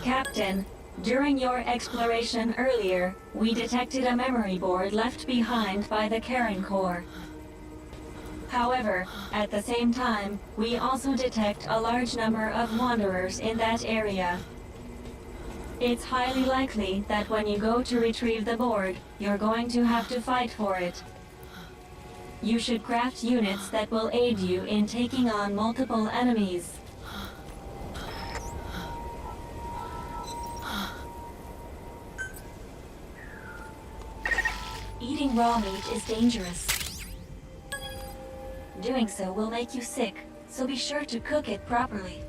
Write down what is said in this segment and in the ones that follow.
Captain, during your exploration earlier, we detected a memory board left behind by the Karen Corps. However, at the same time, we also detect a large number of wanderers in that area. It's highly likely that when you go to retrieve the board, you're going to have to fight for it. You should craft units that will aid you in taking on multiple enemies. Eating raw meat is dangerous. Doing so will make you sick, so be sure to cook it properly.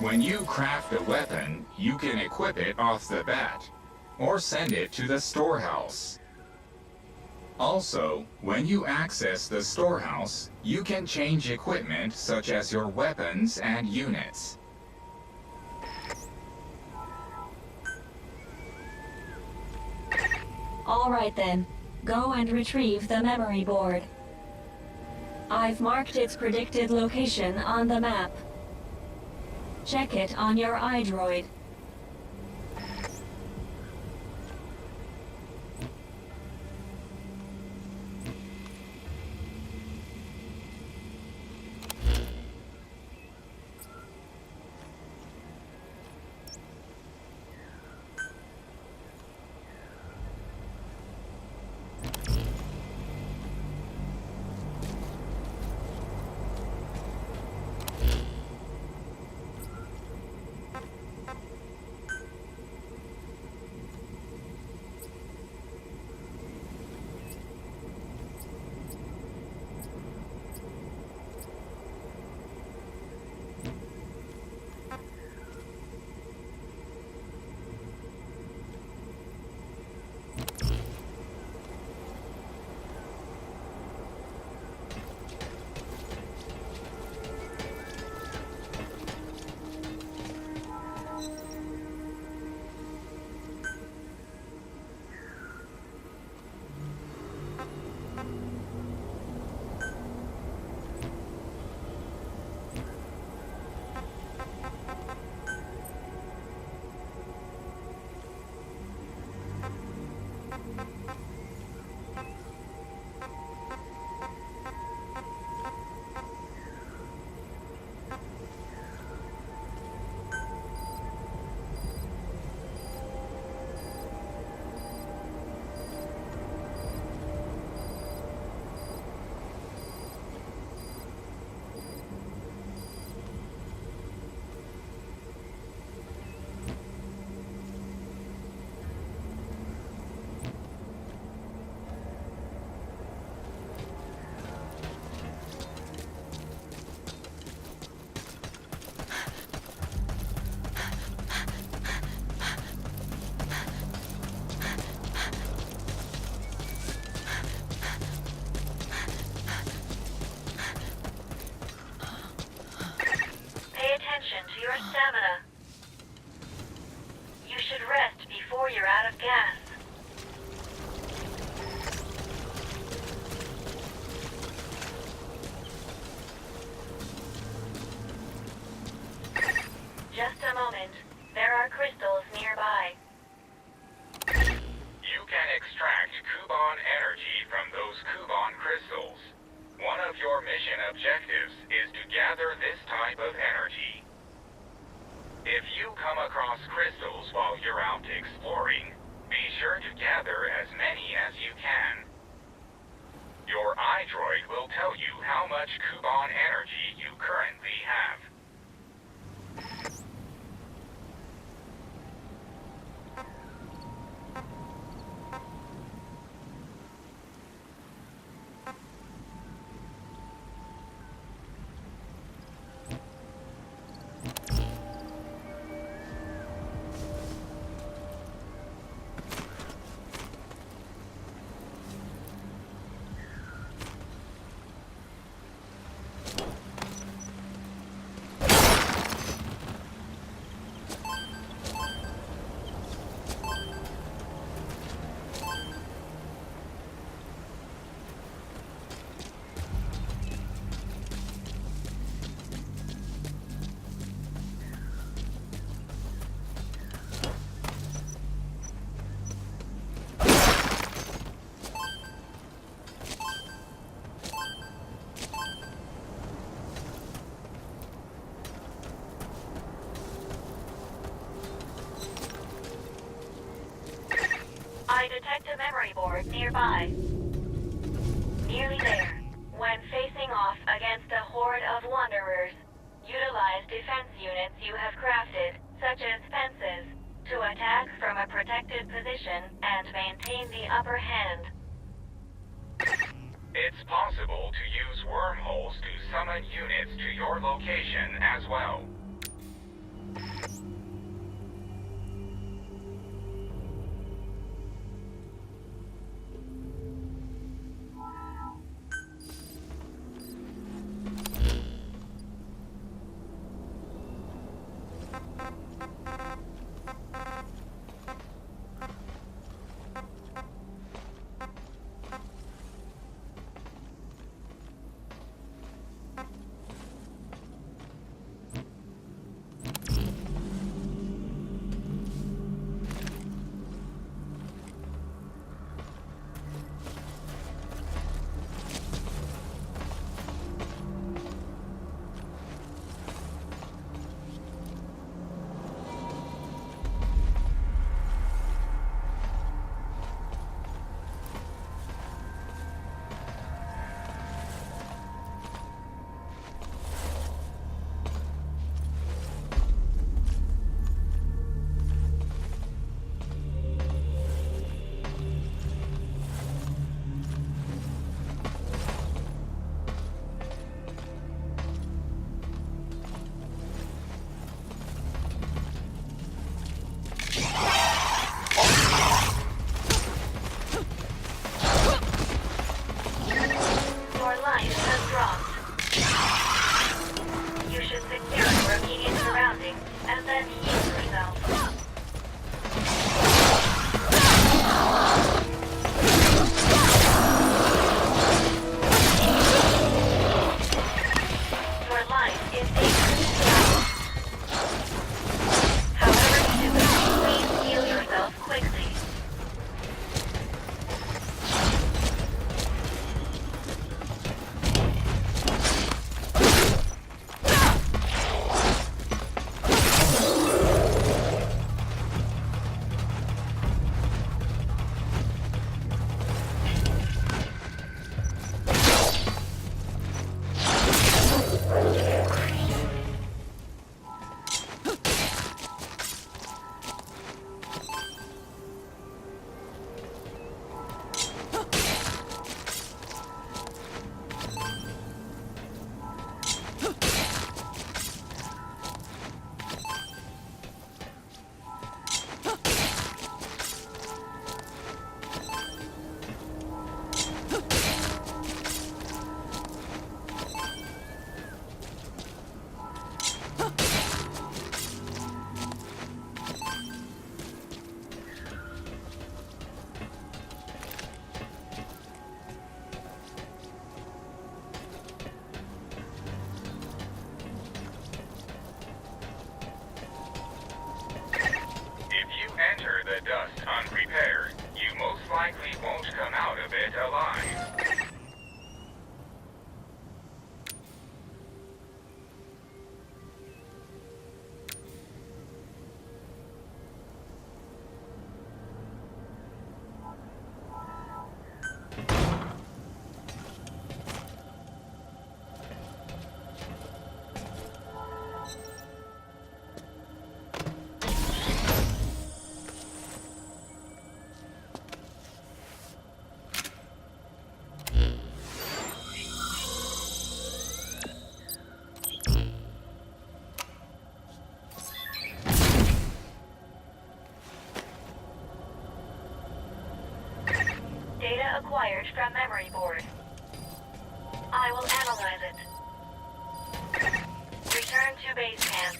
When you craft a weapon, you can equip it off the bat, or send it to the storehouse. Also, when you access the storehouse, you can change equipment such as your weapons and units. All right then, go and retrieve the memory board. I've marked its predicted location on the map. Check it on your iDroid. Pay attention to your stamina. You should rest before you're out of gas. Just a moment. There are crystals nearby. You can extract Kuban energy from those Kuban crystals. One of your mission objectives is to gather this type of energy. If you come across crystals while you're out exploring, be sure to gather as many as you can. Your iDroid will tell you how much Kuban energy you currently have. I detect a memory board nearby. Nearly there. When facing off against a horde of wanderers, utilize defense units you have crafted, such as fences, to attack from a protected position and maintain the upper hand. It's possible to use wormholes to summon units to your location as well. required from memory board. I will analyze it. Return to base camp.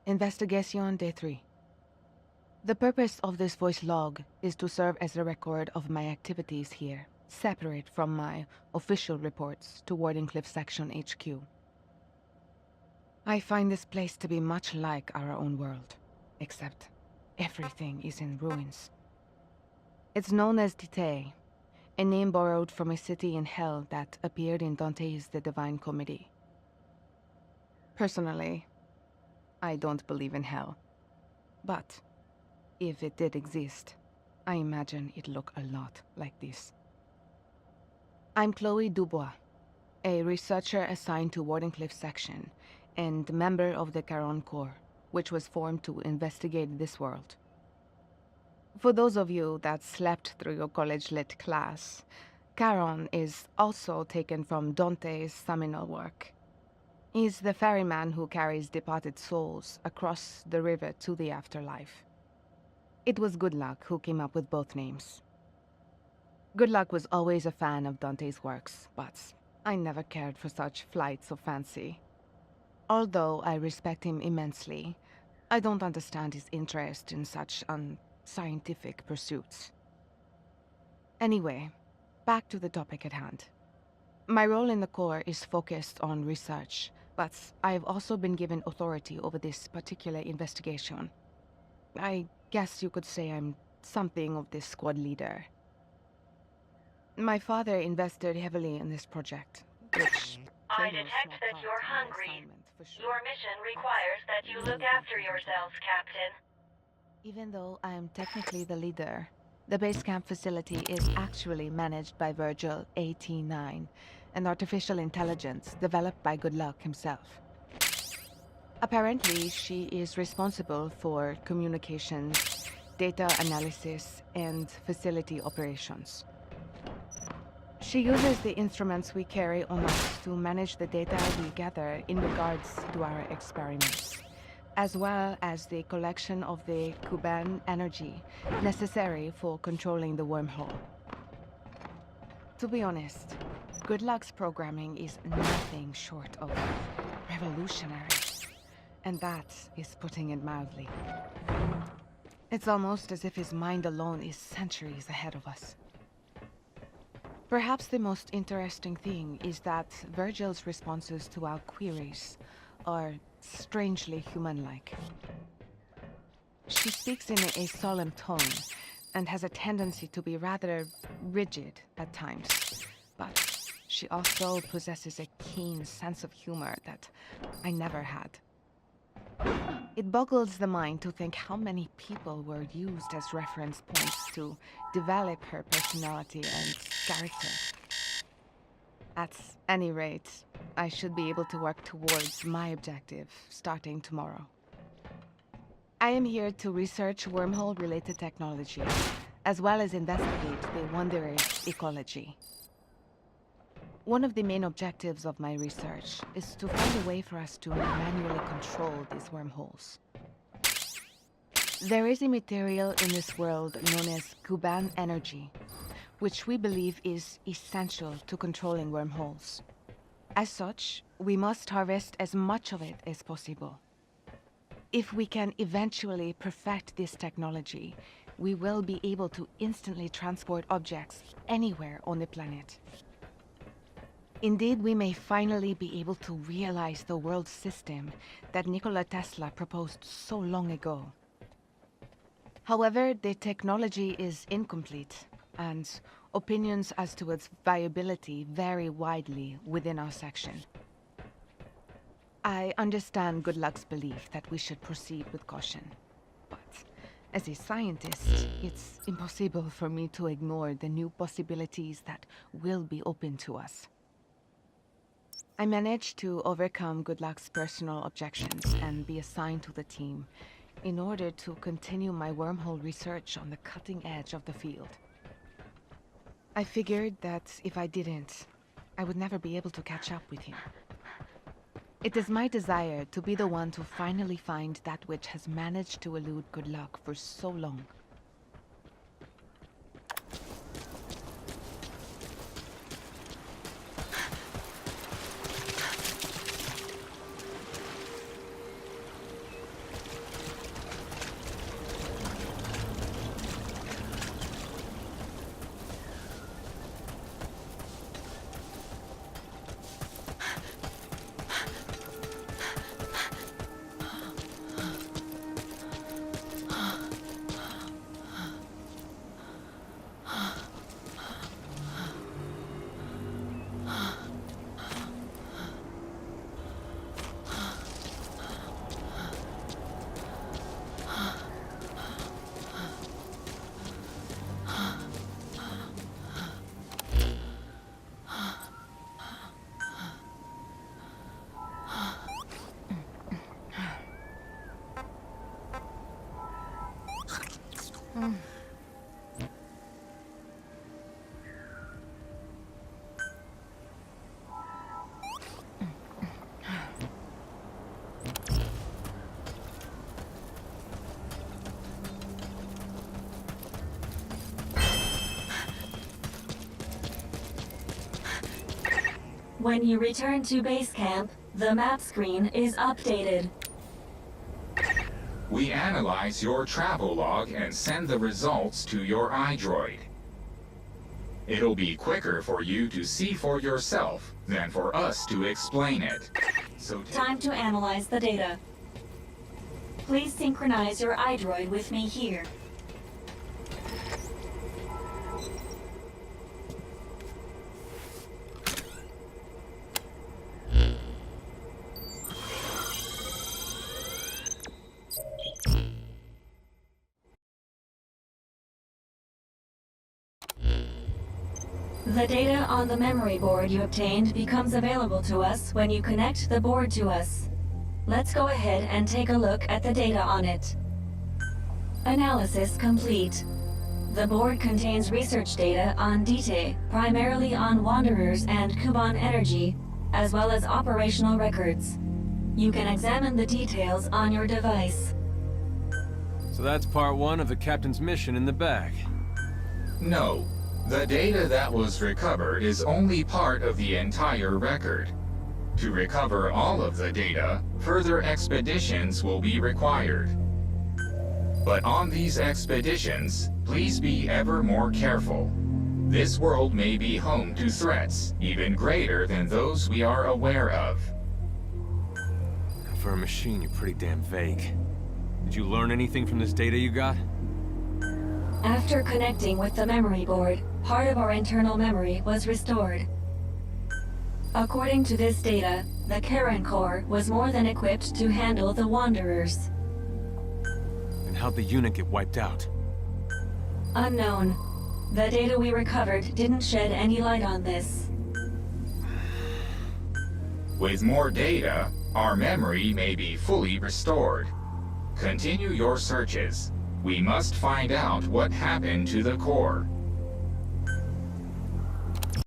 Investigation Day 3. The purpose of this voice log is to serve as a record of my activities here, separate from my official reports to Wardenclyffe Section HQ. I find this place to be much like our own world, except everything is in ruins. It's known as Dite, a name borrowed from a city in hell that appeared in Dante's The Divine Comedy. Personally, I don't believe in hell. But if it did exist, I imagine it'd look a lot like this. I'm Chloe Dubois, a researcher assigned to Wardenclyffe Section and member of the Charon Corps, which was formed to investigate this world. For those of you that slept through your college lit class, Charon is also taken from Dante's seminal work. He's the ferryman who carries departed souls across the river to the afterlife. It was Good Luck who came up with both names. Good Luck was always a fan of Dante's works, but I never cared for such flights of fancy. Although I respect him immensely, I don't understand his interest in such unscientific pursuits. Anyway, back to the topic at hand. My role in the Corps is focused on research, but I've also been given authority over this particular investigation. I guess you could say I'm something of this squad leader. My father invested heavily in this project, which... I detect that you're hungry. Your mission requires that you look after yourselves, Captain. Even though I am technically the leader, the base camp facility is actually managed by Virgil AT9, an artificial intelligence developed by Good Luck himself. Apparently, she is responsible for communications, data analysis, and facility operations. She uses the instruments we carry on us to manage the data we gather in regards to our experiments, as well as the collection of the Kuban energy necessary for controlling the wormhole. To be honest, Good Luck's programming is nothing short of revolutionary, and that is putting it mildly. It's almost as if his mind alone is centuries ahead of us. Perhaps the most interesting thing is that Virgil's responses to our queries are strangely human-like. She speaks in a solemn tone and has a tendency to be rather rigid at times, but she also possesses a keen sense of humor that I never had. It boggles the mind to think how many people were used as reference points to develop her personality and character. At any rate, I should be able to work towards my objective starting tomorrow. I am here to research wormhole-related technology, as well as investigate the Wanderer's ecology. One of the main objectives of my research is to find a way for us to manually control these wormholes. There is a material in this world known as Kuban energy, which we believe is essential to controlling wormholes. As such, we must harvest as much of it as possible. If we can eventually perfect this technology, we will be able to instantly transport objects anywhere on the planet. Indeed, we may finally be able to realize the world system that Nikola Tesla proposed so long ago. However, the technology is incomplete, and Opinions as to its viability vary widely within our section. I understand Good Luck's belief that we should proceed with caution. But as a scientist, it's impossible for me to ignore the new possibilities that will be open to us. I managed to overcome Good Luck's personal objections and be assigned to the team in order to continue my wormhole research on the cutting edge of the field. I figured that if I didn't, I would never be able to catch up with him. It is my desire to be the one to finally find that which has managed to elude Good Luck for so long. When you return to base camp, the map screen is updated. We analyze your travel log and send the results to your iDroid. It'll be quicker for you to see for yourself than for us to explain it. So Time to analyze the data. Please synchronize your iDroid with me here. The data on the memory board you obtained becomes available to us when you connect the board to us. Let's go ahead and take a look at the data on it. Analysis complete. The board contains research data on Dite, primarily on Wanderers and Kuban Energy, as well as operational records. You can examine the details on your device. So that's part one of the captain's mission in the bag. No. The data that was recovered is only part of the entire record. To recover all of the data, further expeditions will be required. But on these expeditions, please be ever more careful. This world may be home to threats even greater than those we are aware of. For a machine, you're pretty damn vague. Did you learn anything from this data you got? After connecting with the memory board, part of our internal memory was restored. According to this data, the Karen Core was more than equipped to handle the Wanderers. And how'd the unit get wiped out? Unknown. The data we recovered didn't shed any light on this. With more data, our memory may be fully restored. Continue your searches. We must find out what happened to the core.